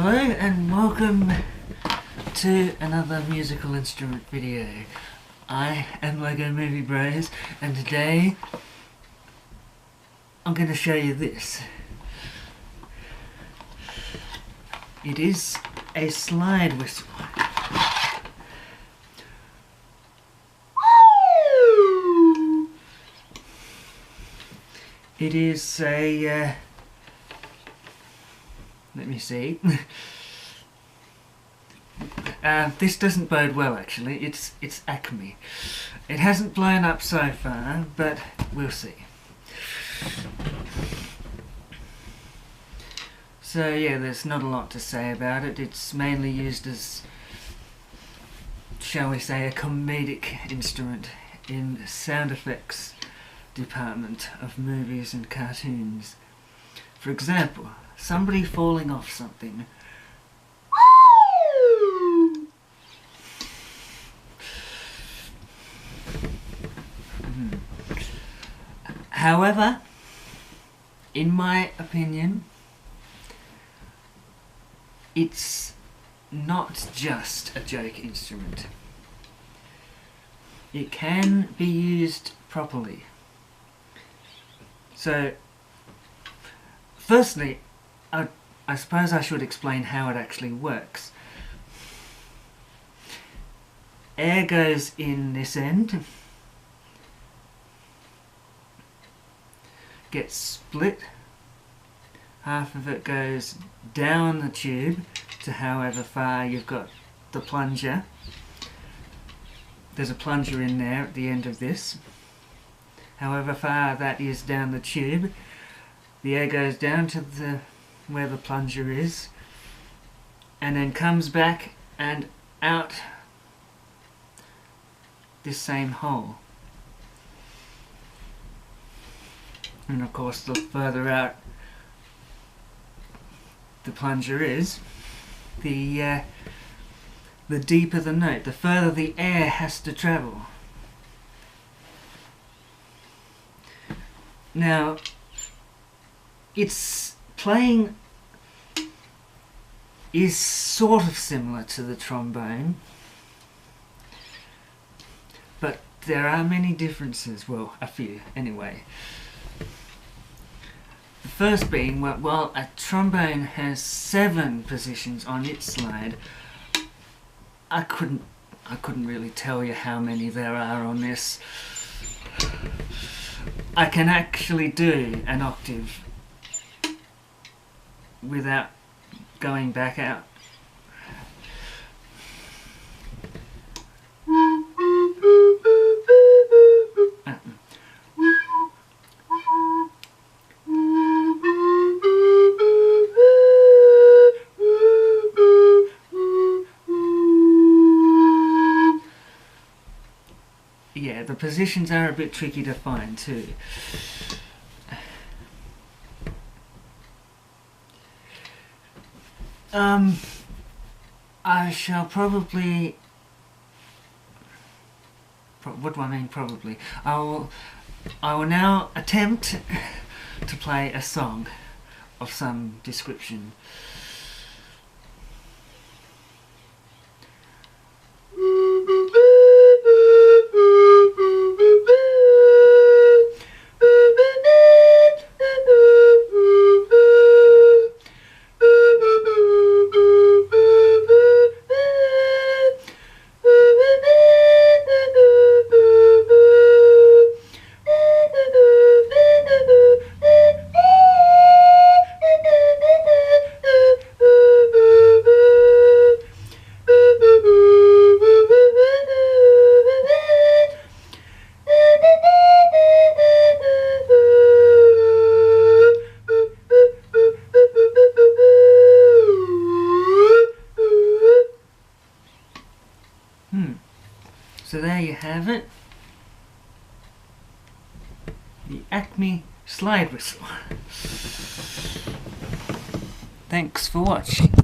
Hello and welcome to another musical instrument video. I am Lego Movie Bros and today I'm going to show you this. It is a slide whistle. It is a let me see. This doesn't bode well actually. It's Acme. It hasn't blown up so far, but we'll see. So yeah, there's not a lot to say about it. It's mainly used as, shall we say, a comedic instrument in the sound effects department of movies and cartoons. For example, somebody falling off something. However, in my opinion, it's not just a joke instrument. It can be used properly. So, firstly, I suppose I should explain how it actually works. Air goes in this end, gets split, half of it goes down the tube to however far you've got the plunger. There's a plunger in there at the end of this. However far that is down the tube, the air goes down to where the plunger is and then comes back and out this same hole. And of course, the further out the plunger is, the deeper the note, the further the air has to travel. Now, its playing is sort of similar to the trombone, but there are many differences, well, a few anyway. The first being, while a trombone has 7 positions on its slide, I couldn't really tell you how many there are on this. I can actually do an octave without going back out. Yeah, the positions are a bit tricky to find too. I shall probably... What do I mean probably? I will now attempt to play a song of some description. So there you have it. The Acme slide whistle. Thanks for watching.